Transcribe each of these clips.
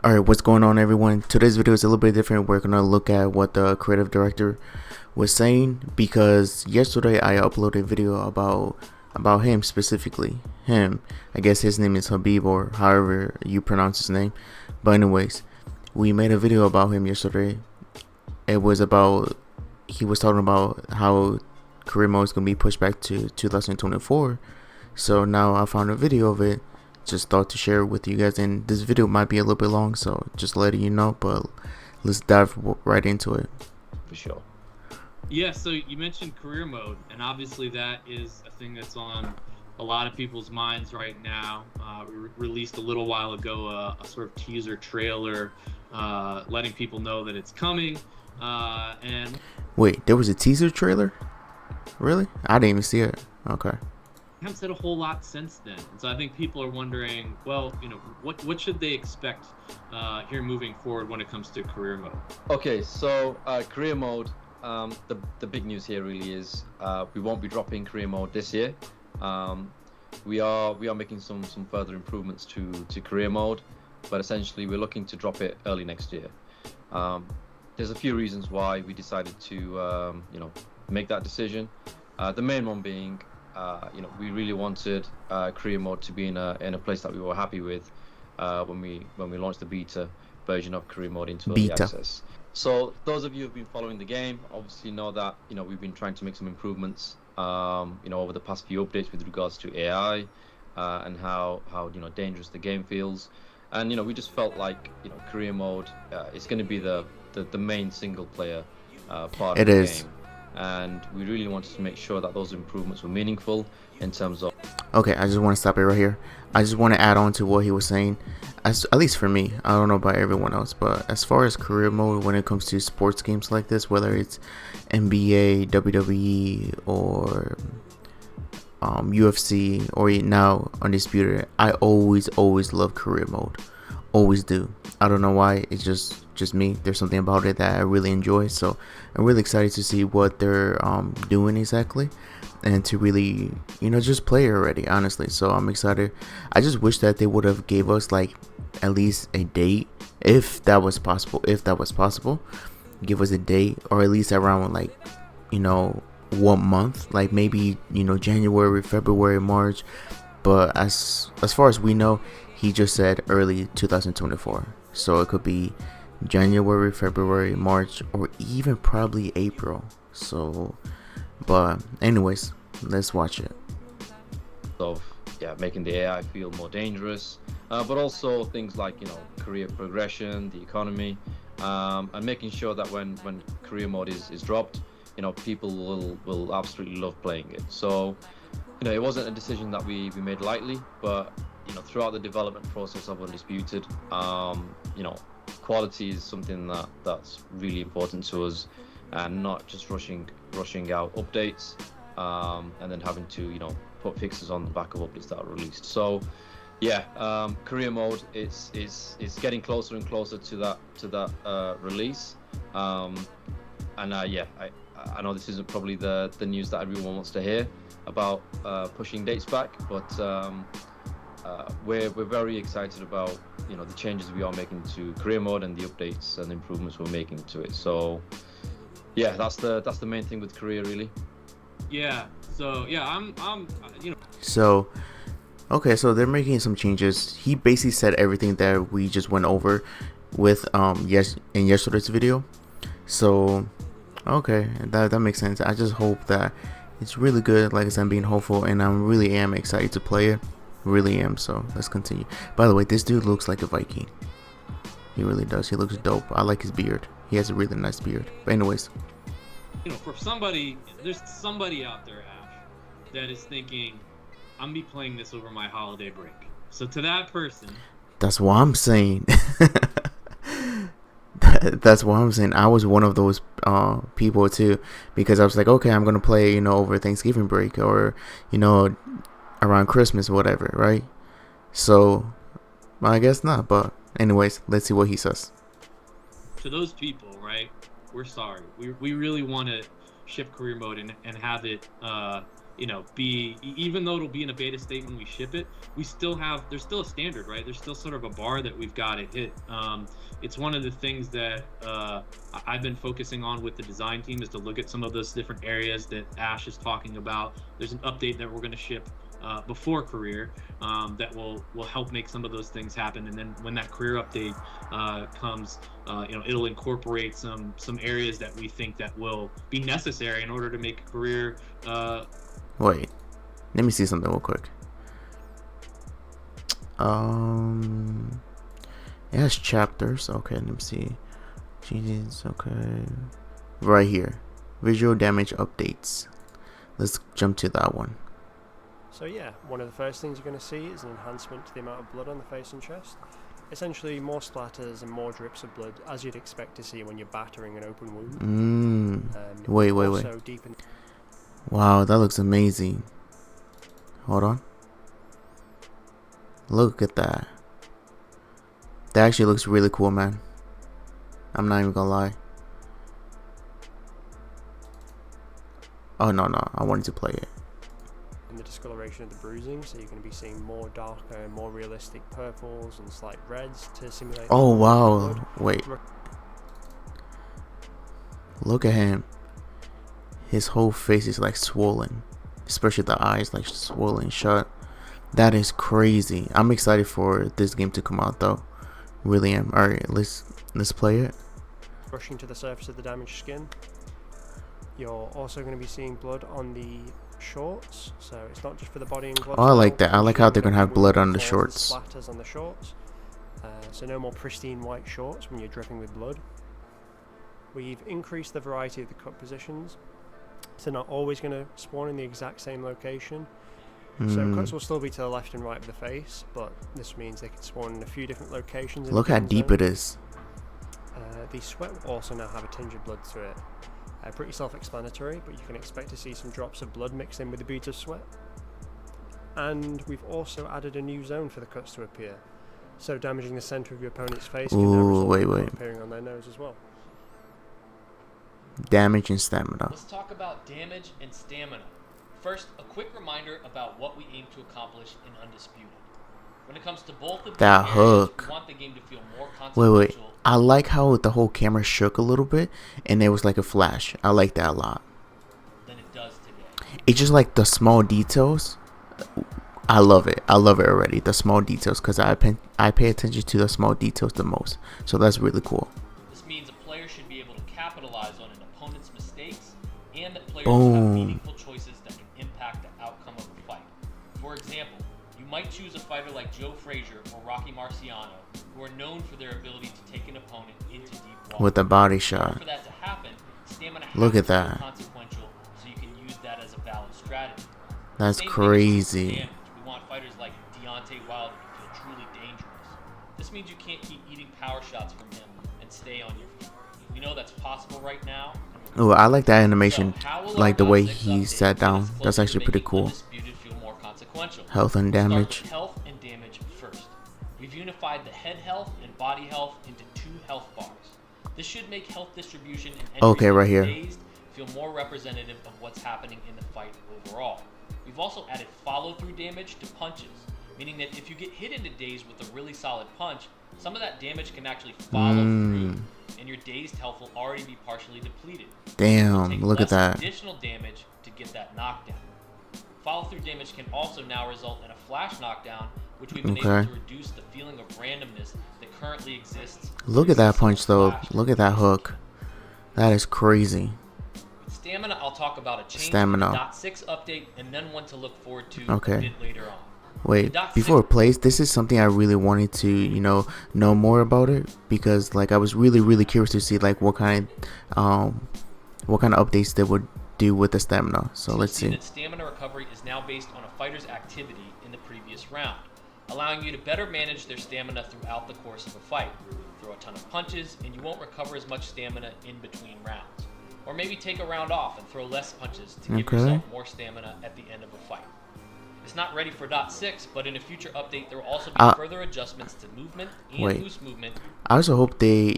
Alright, what's going on, everyone? Today's video is a little bit different. We're gonna look at what the creative director was saying, because yesterday I uploaded a video about him specifically. Him. I guess his name is Habib, or however you pronounce his name. But anyways, we made a video about him yesterday. It was about, he was talking about how career mode is gonna be pushed back to 2024. So now I found a video of it. Just thought to share it with you guys, and this video might be a little bit long, so just letting you know. But let's dive right into it. For sure. Yeah, so you mentioned career mode, and obviously that is a thing that's on a lot of people's minds right now. We released a little while ago a sort of teaser trailer letting people know that it's coming. And Wait, there was a teaser trailer? Really? I didn't even see it. Okay. haven't said a whole lot since then. And so I think people are wondering, well, what should they expect here moving forward when it comes to career mode? Okay, so career mode. The big news here really is we won't be dropping career mode this year. We are making some further improvements to career mode, but essentially we're looking to drop it early next year. There's a few reasons why we decided to make that decision. The main one being, we really wanted career mode to be in a place that we were happy with when we launched the beta version of career mode into early access. So those of you who've been following the game obviously know that we've been trying to make some improvements over the past few updates with regards to AI and how dangerous the game feels. And we just felt like career mode is going to be the main single player part of the game. And we really wanted to make sure that those improvements were meaningful in terms of... Okay, I just want to stop it right here. I just want to add on to what he was saying. At least for me, I don't know about everyone else, but as far as career mode when it comes to sports games like this, whether it's NBA, WWE, or UFC, or now Undisputed, I always love career mode. Always do. I don't know why. It's just me. There's something about it that I really enjoy. So I'm really excited to see what they're doing exactly, and to really just play it already, honestly. So I'm excited. I just wish that they would have gave us like at least a date, if that was possible. Give us a date, or at least around like 1 month, like maybe January, February, March. But as far as we know, he just said early 2024. So it could be January, February, March, or even probably April. So, but anyways, let's watch it. Of making the AI feel more dangerous, but also things like career progression, the economy, and making sure that when career mode is dropped, people will absolutely love playing it. So it wasn't a decision that we made lightly, but throughout the development process of Undisputed, quality is something that's really important to us, and not just rushing out updates and then having to put fixes on the back of updates that are released. So career mode is getting closer and closer to that release, and I know this isn't probably the news that everyone wants to hear about pushing dates back, but we're very excited about the changes we are making to career mode and the updates and improvements we're making to it. So that's the main thing with career, really. So okay, so they're making some changes. He basically said everything that we just went over with in yesterday's video. So okay, that makes sense. I just hope that it's really good. Like I said, I'm being hopeful, and I really am excited to play it. Really am. So let's continue. By the way, this dude looks like a Viking. He really does. He looks dope. I like his beard. He has a really nice beard. But anyways, for somebody, there's somebody out there, Ash, that is thinking, I'm gonna be playing this over my holiday break. So to that person, that's what I'm saying. That's what I'm saying. I was one of those people too, because I was like, okay, I'm gonna play over Thanksgiving break, or around Christmas, whatever, right? So I guess not. But anyways, let's see what he says. To those people, right, we're sorry. We really want to ship career mode and have it even though it'll be in a beta state when we ship it, there's still a standard, right? There's still sort of a bar that we've got to hit. It's one of the things that I've been focusing on with the design team, is to look at some of those different areas that Ash is talking about. There's an update that we're going to ship before career that will help make some of those things happen. And then when that career update comes, it'll incorporate some areas that we think that will be necessary in order to make a career. Wait, let me see something real quick. It has chapters. Okay, let me see. Changes. Okay, right here, visual damage updates. Let's jump to that one. So yeah, one of the first things you're going to see is an enhancement to the amount of blood on the face and chest. Essentially, more splatters and more drips of blood, as you'd expect to see when you're battering an open wound. Wait. Deepen. Wow, that looks amazing. Hold on. Look at that. That actually looks really cool, man. I'm not even gonna lie. Oh, no. I wanted to play it. And the discoloration of the bruising, so you're going to be seeing more darker and more realistic purples and slight reds to simulate. Oh, wow. Wait. Look at him. His whole face is like swollen, especially the eyes like swollen shut. That is crazy. I'm excited for this game to come out though. Really am. Alright, let's play it. Rushing to the surface of the damaged skin. You're also going to be seeing blood on the shorts, so it's not just for the body and gloves. Oh, I like that. I like how they're gonna have blood on the shorts. Splatters on the shorts. So no more pristine white shorts when you're dripping with blood. We've increased the variety of the cut positions. So not always going to spawn in the exact same location. So cuts will still be to the left and right of the face, but this means they can spawn in a few different locations. Look how deep it is. The sweat will also now have a tinge of blood to it. Pretty self-explanatory, but you can expect to see some drops of blood mixed in with the beads of sweat. And we've also added a new zone for the cuts to appear. So damaging the center of your opponent's face can now result in appearing on their nose as well. Damage and stamina. Let's talk about damage and stamina. First, a quick reminder about what we aim to accomplish in Undisputed. When it comes to both of that these hook. Areas, we want the game to feel more consequential. Wait. I like how the whole camera shook a little bit and there was like a flash. I like that a lot. Than it does today. It's just like the small details. I love it. I love it already. The small details, because I pay attention to the small details the most. So that's really cool. This means a player should be able to capitalize on an opponent's mistakes, and that players have meaningful choices that can impact the outcome of the fight. For example, you might choose a fighter like Joe Frazier or Rocky Marciano, who are known for their ability to take an opponent into deep water. With a body shot. For that to happen, stamina Look has at to that. be consequential, so you can use that as a valid strategy. That's Same thing crazy. with we want fighters like Deontay Wilder to feel truly dangerous. This means you can't keep eating power shots from him and stay on your feet. We know that's possible right now. Oh, I like that animation, So like the way he sat down. That's actually pretty cool. Feel more consequential. Health and We'll start damage. with health and damage first. We've unified the head health and body health into 2 health bars. This should make health distribution and entries Okay, right here. dazed feel more representative of what's happening in the fight overall. We've also added follow-through damage to punches, meaning that if you get hit into daze with a really solid punch, some of that damage can actually follow through, and your dazed health will already be partially depleted. Damn, look at that. Additional damage to get that knockdown. Follow-through damage can also now result in a flash knockdown, which we've been able to reduce the feeling of randomness that currently exists. Look at that punch though. Look at that hook. That is crazy. With stamina, I'll talk about a change Stamina. in the .6 update, and then one to look forward to Okay. a bit later on. Wait, before it plays, this is something I really wanted to, know more about it, because like I was really curious to see like what kind of updates they would do with the stamina. So let's see. That stamina recovery is now based on a fighter's activity in the previous round, allowing you to better manage their stamina throughout the course of a fight. Throw a ton of punches, and you won't recover as much stamina in between rounds. Or maybe take a round off and throw less punches to give yourself more stamina at the end of a fight. It's not ready for .6, but in a future update, there will also be Uh, further adjustments to movement and wait. loose movement. I also hope they,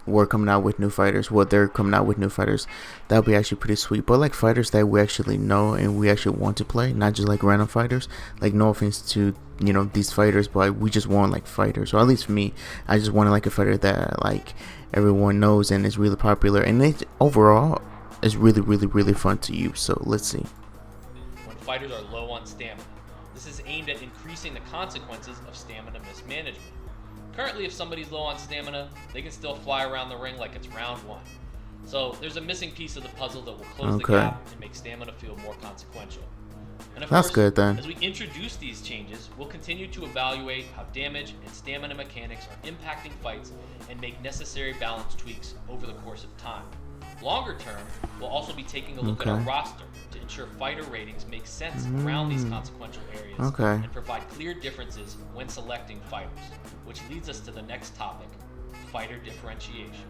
we're coming out with new fighters. Well, they're coming out with new fighters. That would be actually pretty sweet. But like fighters that we actually know and we actually want to play, not just like random fighters. Like no offense to these fighters, but we just want like fighters. Or at least for me, I just wanted like a fighter that like everyone knows and is really popular, and it overall is really, really, really fun to use. So let's see. When fighters are low on stamina. This is aimed at increasing the consequences of stamina mismanagement. Currently, if somebody's low on stamina, they can still fly around the ring like it's round 1. So there's a missing piece of the puzzle that will close the gap and make stamina feel more consequential. And of That's course, good then. as we introduce these changes, we'll continue to evaluate how damage and stamina mechanics are impacting fights and make necessary balance tweaks over the course of time. Longer term, we'll also be taking a look at our roster to ensure fighter ratings make sense around these consequential areas and provide clear differences when selecting fighters, which leads us to the next topic, fighter differentiation.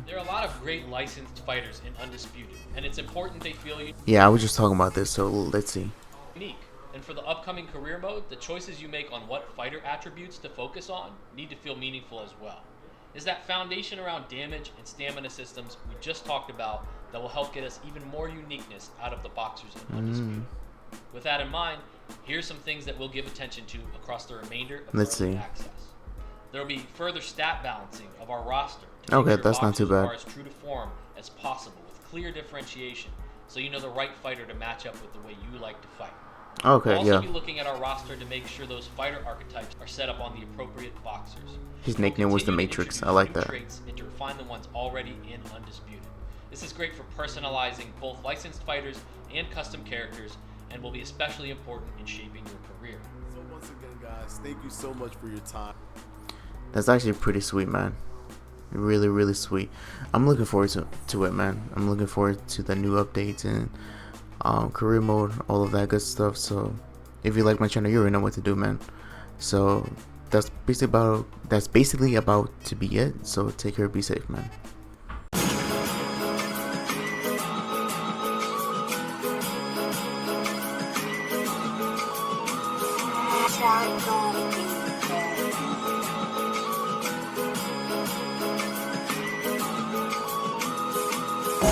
There are a lot of great licensed fighters in Undisputed, and it's important they feel Yeah, I was just talking about this, so let's see. unique. And for the upcoming career mode, the choices you make on what fighter attributes to focus on need to feel meaningful as well. Is that foundation around damage and stamina systems we just talked about that will help get us even more uniqueness out of the boxers in Undisputed. With that in mind, here's some things that we'll give attention to across the remainder of early access. There will be further stat balancing of our roster to make sure that's not too boxers bad. are as true to form as possible with clear differentiation, so you know the right fighter to match up with the way you like to fight. Okay, We'll also yeah. be looking at our roster to make sure those fighter archetypes are set up on the appropriate boxers. His We'll nickname was the continue to Matrix. I introduce like new that. traits and to refine the ones already in Undisputed. This is great for personalizing both licensed fighters and custom characters, and will be especially important in shaping your career. So once again, guys, thank you so much for your time. That's actually pretty sweet, man. Really, really sweet. I'm looking forward to it, man. I'm looking forward to the new updates and career mode, all of that good stuff. So if you like my channel, you already know what to do, man. So that's basically about to be it. So take care, be safe, man. Shotgun.